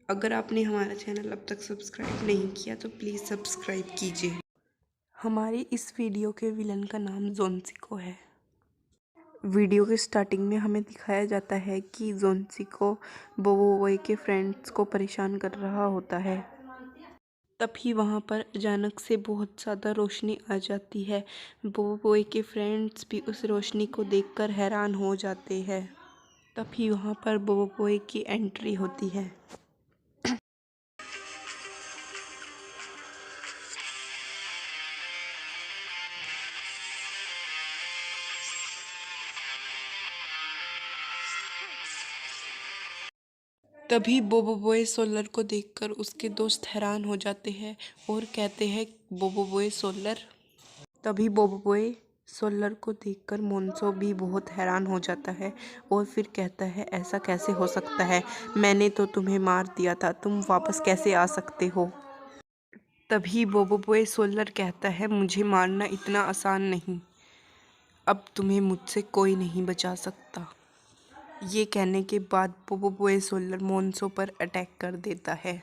अगर आपने हमारा चैनल अब तक सब्सक्राइब नहीं किया तो प्लीज़ सब्सक्राइब कीजिए। हमारी इस वीडियो के विलन का नाम जोन्सिको है। वीडियो के स्टार्टिंग में हमें दिखाया जाता है कि जोन्सिको बोबोबोए के फ्रेंड्स को परेशान कर रहा होता है। तभी वहाँ पर अचानक से बहुत ज़्यादा रोशनी आ जाती है। बोबोबोए के फ्रेंड्स भी उस रोशनी को देखकर हैरान हो जाते हैं। तभी वहाँ पर बोबोबोए की एंट्री होती है। तभी बोबोबोए सोलर को देखकर उसके दोस्त हैरान हो जाते हैं और कहते हैं बोबोबोए सोलर। तभी बोबोबोए सोलर को देखकर मोन्सो भी बहुत हैरान हो जाता है और फिर कहता है ऐसा कैसे हो सकता है, मैंने तो तुम्हें मार दिया था, तुम वापस कैसे आ सकते हो। तभी बोबोबोए सोलर कहता है मुझे मारना इतना आसान नहीं, अब तुम्हें मुझसे कोई नहीं बचा सकता। ये कहने के बाद बोबोबोए सोलर मोन्सो पर अटैक कर देता है।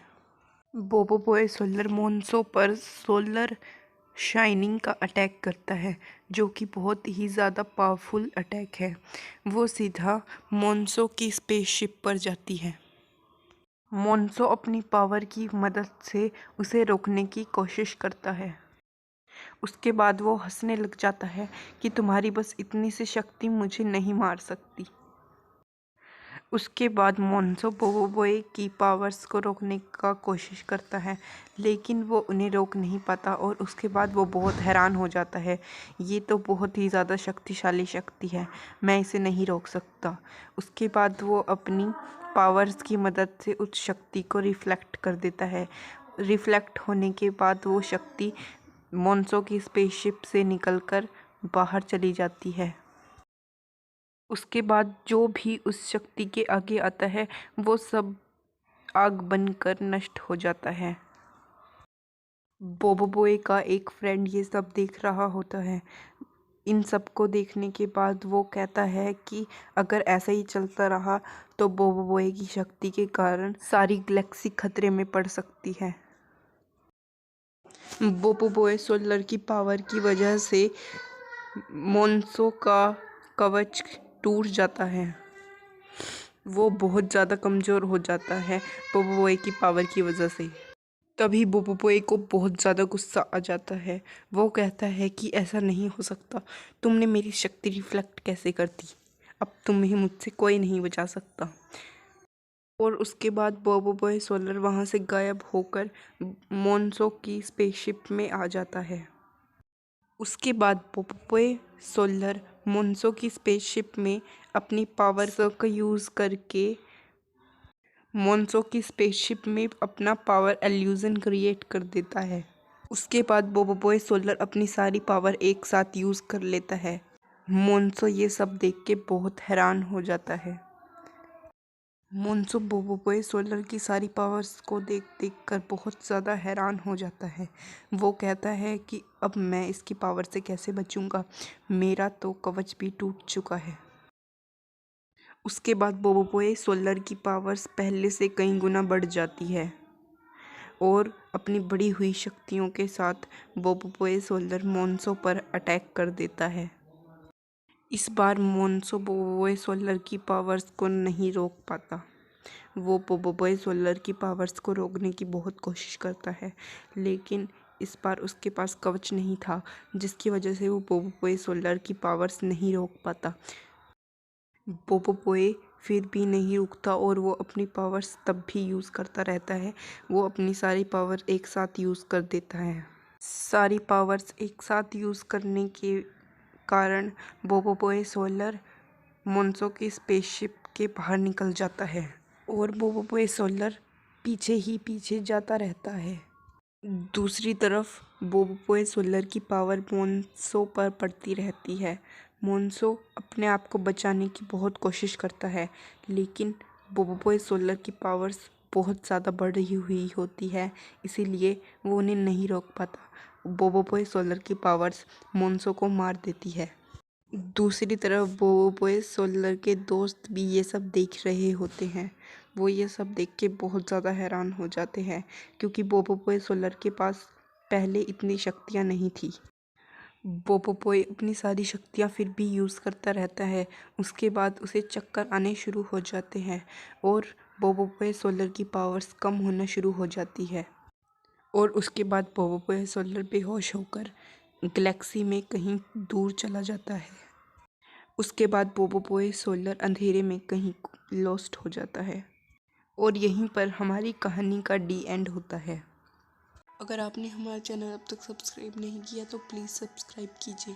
बोबोबोए सोलर मोन्सो पर सोलर शाइनिंग का अटैक करता है, जो कि बहुत ही ज़्यादा पावरफुल अटैक है। वो सीधा मोन्सो की स्पेसशिप पर जाती है। मोन्सो अपनी पावर की मदद से उसे रोकने की कोशिश करता है। उसके बाद वो हंसने लग जाता है कि तुम्हारी बस इतनी सी शक्ति मुझे नहीं मार सकती। उसके बाद मोन्सो बोबोबोए की पावर्स को रोकने का कोशिश करता है, लेकिन वो उन्हें रोक नहीं पाता और उसके बाद वो बहुत हैरान हो जाता है। ये तो बहुत ही ज़्यादा शक्तिशाली शक्ति है, मैं इसे नहीं रोक सकता। उसके बाद वो अपनी पावर्स की मदद से उस शक्ति को रिफ्लेक्ट कर देता है। रिफ्लेक्ट होने के बाद वो शक्ति मोन्सो की स्पेसशिप से निकलकर बाहर चली जाती है। उसके बाद जो भी उस शक्ति के आगे आता है वो सब आग बनकर नष्ट हो जाता है। बोबोबोए का एक फ्रेंड ये सब देख रहा होता है। इन सब को देखने के बाद वो कहता है कि अगर ऐसा ही चलता रहा तो बोबोबोए की शक्ति के कारण सारी गैलेक्सी खतरे में पड़ सकती है। बोबोबोए सोलर की पावर की वजह से मोन्सो का कवच टूट जाता है। वो बहुत ज़्यादा कमज़ोर हो जाता है बोबोबोए की पावर की वजह से। तभी बोबोबोए को बहुत ज़्यादा गुस्सा आ जाता है। वो कहता है कि ऐसा नहीं हो सकता, तुमने मेरी शक्ति रिफ्लेक्ट कैसे कर दी, अब तुम्हें मुझसे कोई नहीं बचा सकता। और उसके बाद बोबोबोए सोलर वहाँ से गायब होकर मोन्सो की स्पेसशिप में आ जाता है। उसके बाद बोबोबोए सोलर मोन्सो की स्पेसशिप में अपनी पावर का यूज़ करके मोन्सो की स्पेसशिप में अपना पावर एल्यूजन क्रिएट कर देता है। उसके बाद बोबोबोए सोलर अपनी सारी पावर एक साथ यूज़ कर लेता है। मोन्सो ये सब देख के बहुत हैरान हो जाता है। मोन्सो बोबोबोए सोलर की सारी पावर्स को देख देख कर बहुत ज़्यादा हैरान हो जाता है। वो कहता है कि अब मैं इसकी पावर से कैसे बचूंगा, मेरा तो कवच भी टूट चुका है। उसके बाद बोबोबोए सोलर की पावर्स पहले से कई गुना बढ़ जाती है और अपनी बढ़ी हुई शक्तियों के साथ बोबोबोए सोलर मोन्सो पर अटैक कर देता है। इस बार मोन्सो बोबोबोए सोलर की पावर्स को नहीं रोक पाता। वो बोबोबोए सोलर की पावर्स को रोकने की बहुत कोशिश करता है, लेकिन इस बार उसके पास कवच नहीं था, जिसकी वजह से वो बोबोबोए सोलर की पावर्स नहीं रोक पाता। बोबोबोए फिर भी नहीं रुकता और वो अपनी पावर्स तब भी यूज़ करता रहता है। वो अपनी सारी पावर एक साथ यूज़ कर देता है। सारी पावर्स एक साथ यूज़ करने के कारण बोबोबोए सोलर मोन्सो की स्पेसशिप के बाहर निकल जाता है और बोबोबोए सोलर पीछे ही पीछे जाता रहता है। दूसरी तरफ बोबोबोए सोलर की पावर मोन्सो पर पड़ती रहती है। मोन्सो अपने आप को बचाने की बहुत कोशिश करता है, लेकिन बोबोबोए सोलर की पावर्स बहुत ज़्यादा बढ़ी हुई होती है, इसीलिए वो उन्हें नहीं रोक पाता। बोबोबोए सोलर की पावर्स मोन्सो को मार देती है। दूसरी तरफ बोबोबोए सोलर के दोस्त भी ये सब देख रहे होते हैं। वो ये सब देख के बहुत ज़्यादा हैरान हो जाते हैं क्योंकि बोबोबोय सोलर के पास पहले इतनी शक्तियाँ नहीं थी। बोबोबोय अपनी सारी शक्तियाँ फिर भी यूज़ करता रहता है। उसके बाद उसे चक्कर आने शुरू हो जाते हैं और बोबोबोय सोलर की पावर्स कम होना शुरू हो जाती है और उसके बाद बोबोबोय सोलर बेहोश होकर गैलेक्सी में कहीं दूर चला जाता है। उसके बाद बोबोबोय सोलर अंधेरे में कहीं लॉस्ट हो जाता है और यहीं पर हमारी कहानी का डी एंड होता है। अगर आपने हमारा चैनल अब तक सब्सक्राइब नहीं किया तो प्लीज़ सब्सक्राइब कीजिए।